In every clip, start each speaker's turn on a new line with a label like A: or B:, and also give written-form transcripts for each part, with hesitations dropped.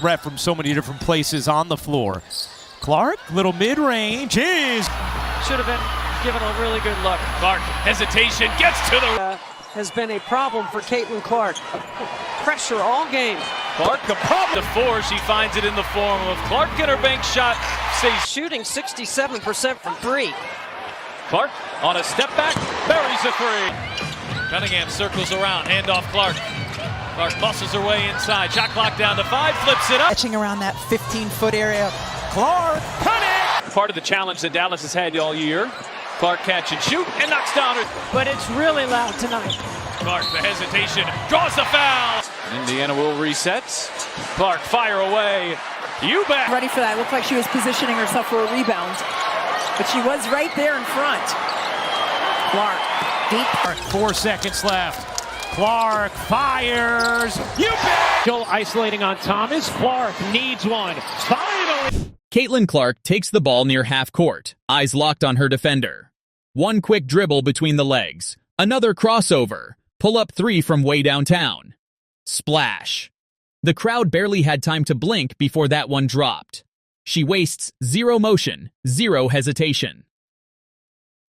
A: threat from so many different places on the floor. Clark, little mid-range, is.
B: Should have been given a really good look.
C: Clark, hesitation, gets to the...
B: Has been a problem for Caitlin Clark. Pressure all game.
C: Clark, a problem. To 4, she finds it in the form of Clark, and her bank shot stays.
B: Shooting 67% from 3.
C: Clark on a step back, buries a 3. Cunningham circles around, handoff Clark. Clark muscles her way inside, shot clock down to 5, flips it up.
D: Catching around that 15-foot area. Clark,
C: put it! Part of the challenge that Dallas has had all year. Clark catch and shoot, and knocks down her.
B: But it's really loud tonight.
C: Clark, the hesitation, draws the foul. Indiana will reset. Clark, fire away. You bet.
E: Ready for that. Looked like she was positioning herself for a rebound. But she was right there in front.
A: Clark, deep. 4 seconds left. Clark fires. You bet.
B: Still isolating on Thomas. Clark needs one. Finally.
F: Caitlin Clark takes the ball near half court, eyes locked on her defender. One quick dribble between the legs. Another crossover. Pull-up 3 from way downtown. Splash. The crowd barely had time to blink before that one dropped. She wastes 0 motion, 0 hesitation.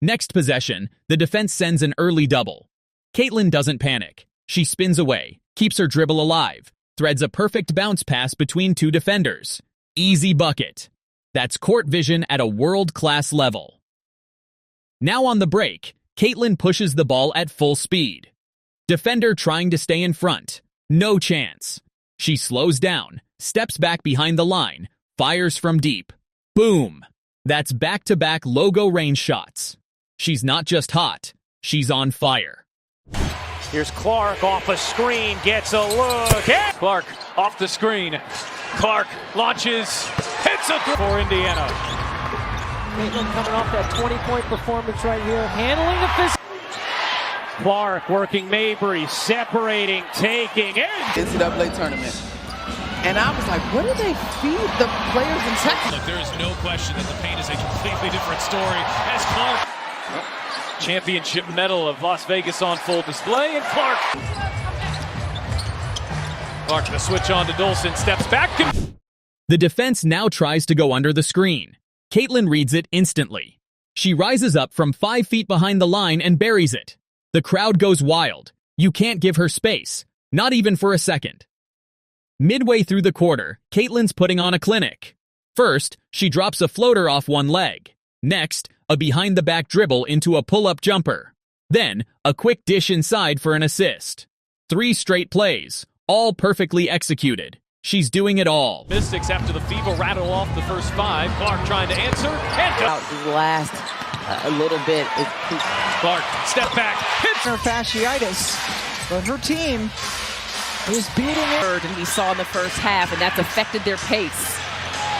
F: Next possession, the defense sends an early double. Caitlin doesn't panic. She spins away, keeps her dribble alive, threads a perfect bounce pass between 2 defenders. Easy bucket. That's court vision at a world-class level. Now on the break, Caitlin pushes the ball at full speed. Defender trying to stay in front. No chance. She slows down, steps back behind the line, fires from deep. Boom! That's back-to-back logo range shots. She's not just hot, she's on fire.
B: Here's Clark off a screen, gets a look. Yeah.
C: Clark off the screen. Clark launches, hits a for Indiana.
B: Caitlin coming off that 20-point performance right here, handling the fist. Clark working Mabry, separating, taking it.
D: NCAA tournament. And I was like, what do they feed the players in Texas?
C: Look, there is no question that the paint is a completely different story as Clark. Championship medal of Las Vegas on full display, and Clark. Clark, the switch on to Dolson, steps back.
F: The defense now tries to go under the screen. Caitlin reads it instantly. She rises up from 5 feet behind the line and buries it. The crowd goes wild. You can't give her space, not even for a second. Midway through the quarter, Caitlin's putting on a clinic. First, she drops a floater off one leg. Next, a behind-the-back dribble into a pull-up jumper. Then, a quick dish inside for an assist. 3 straight plays, all perfectly executed. She's doing it all.
C: Mystics after the Fever rattle off the first 5. Clark trying to answer. And
D: Out the last a little bit.
C: Clark, step back, hits
E: Her fasciitis. But her team is beating it.
G: And we saw in the first half, and that's affected their pace.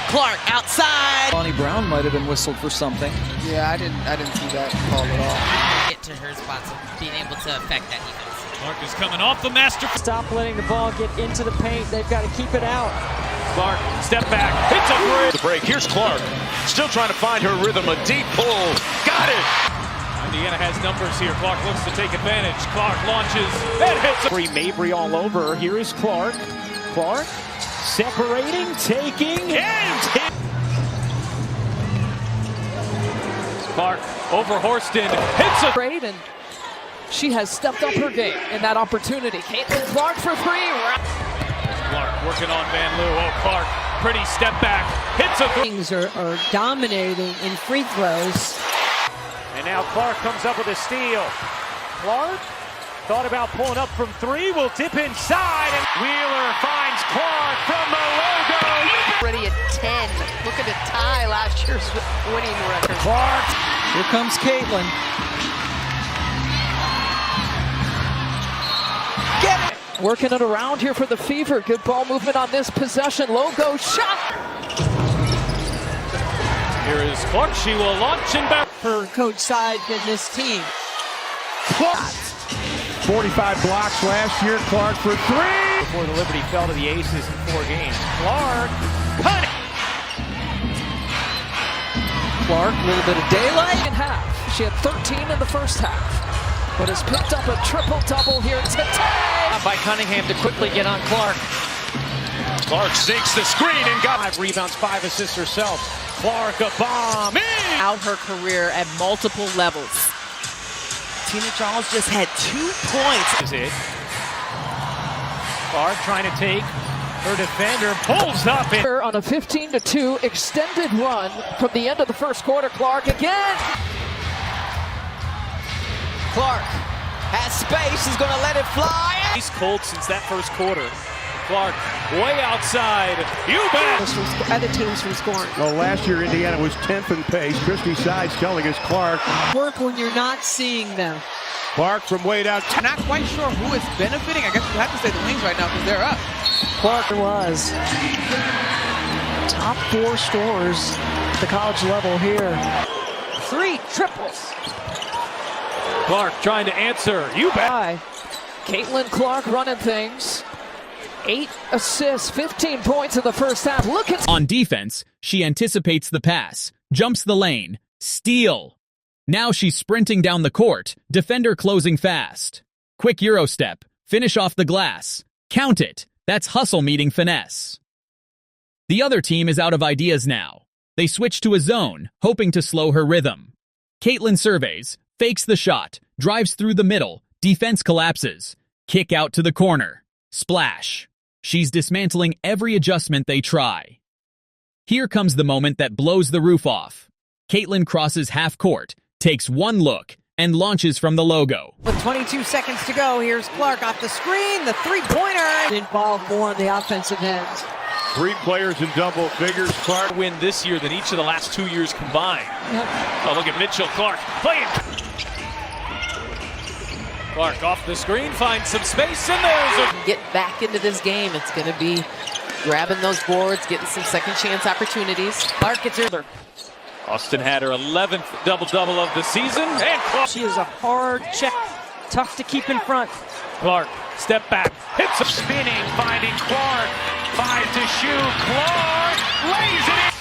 G: Clark outside.
H: Bonnie Brown might have been whistled for something.
D: Yeah, I didn't see that call at all.
G: Get to her spots of being able to affect that defense.
C: Clark is coming off the master.
B: Stop letting the ball get into the paint. They've got to keep it out.
C: Clark, step back, hits a three.
I: The break, here's Clark. Still trying to find her rhythm, a deep pull. Got it!
C: Indiana has numbers here. Clark looks to take advantage. Clark launches and hits.
B: Free Mabry all over. Here is Clark. Clark separating, taking, and hit.
C: Clark over Horston, hits a
E: Great, and she has stepped up her game in that opportunity. Caitlin Clark for 3.
C: Clark working on Van Loo. Oh, Clark, pretty step back, hits a three.
E: Things are dominating in free throws.
B: And now Clark comes up with a steal. Clark thought about pulling up from 3, will dip inside, and Wheeler finds Clark from the logo.
G: Already at 10. Look at the tie last year's winning record.
B: Clark.
H: Here comes Caitlin.
E: Get it! Working it around here for the Fever. Good ball movement on this possession. Logo shot.
C: Here is Clark. She will launch and back.
E: For Coach Side and this team.
B: Clark. 45 blocks last year. Clark for 3. Before the Liberty fell to the Aces in 4 games. Clark. Cut it.
E: Clark, a little bit of daylight in half. She had 13 in the first half, but has picked up a triple-double here today.
B: By Cunningham to quickly get on Clark.
I: Clark sinks the screen and got
B: 5 rebounds, 5 assists herself. Clark, a bomb.
G: Out her career at multiple levels.
D: Tina Charles just had 2 points.
B: Is it? Clark trying to take her defender, pulls up and
E: On a 15-2 extended run from the end of the first quarter. Clark again.
H: Clark has space. He's going to let it fly.
C: He's cold since that first quarter. Clark way outside. You bet.
G: Other teams from scoring.
J: Well, last year Indiana was 10th in pace. Christy Sides telling us Clark.
G: Work when you're not seeing them.
J: Clark from way down.
D: I'm not quite sure who is benefiting. I guess you have to say the Wings right now because they're up.
E: Clark was top 4 scorers at the college level here. 3 triples.
C: Clark trying to answer. You bet.
E: Caitlin Clark running things. 8 assists, 15 points in the first half. Look at
F: On defense, she anticipates the pass, jumps the lane, steal. Now she's sprinting down the court, defender closing fast. Quick Euro step, finish off the glass. Count it. That's hustle meeting finesse. The other team is out of ideas now. They switch to a zone, hoping to slow her rhythm. Caitlin surveys, fakes the shot, drives through the middle, defense collapses. Kick out to the corner. Splash. She's dismantling every adjustment they try. Here comes the moment that blows the roof off. Caitlin crosses half court, takes one look, and launches from the logo.
G: With 22 seconds to go, here's Clark off the screen, the 3-pointer.
E: involved more on the offensive end.
J: 3 players in double figures. Clark
C: Win this year than each of the last 2 years combined. Oh, look at Mitchell Clark playing. Clark off the screen, finds some space, and there's a...
G: Get back into this game. It's going to be grabbing those boards, getting some second chance opportunities. Clark gets her.
C: Austin had her 11th double-double of the season, and Clark.
E: She is a hard check, tough to keep in front.
C: Clark, step back, hits a
B: spinning, finding Clark. 5 to shoot. Clark lays it in.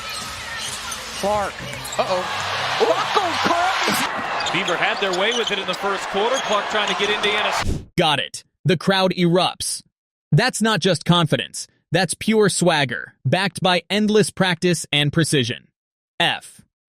E: Clark.
C: Beaver had their way with it in the first quarter. Clark trying to get Indiana.
F: Got it. The crowd erupts. That's not just confidence. That's pure swagger, backed by endless practice and precision.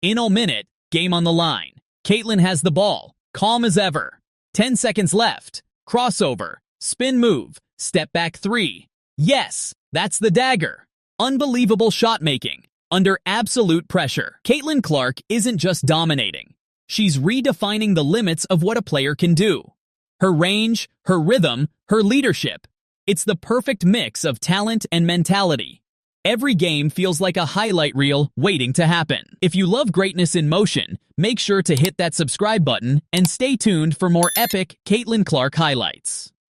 F: In a minute, game on the line. Caitlin has the ball, calm as ever. 10 seconds left. Crossover, spin move, step back 3. Yes, that's the dagger. Unbelievable shot making, under absolute pressure. Caitlin Clark isn't just dominating. She's redefining the limits of what a player can do. Her range, her rhythm, her leadership. It's the perfect mix of talent and mentality. Every game feels like a highlight reel waiting to happen. If you love greatness in motion, make sure to hit that subscribe button and stay tuned for more epic Caitlin Clark highlights.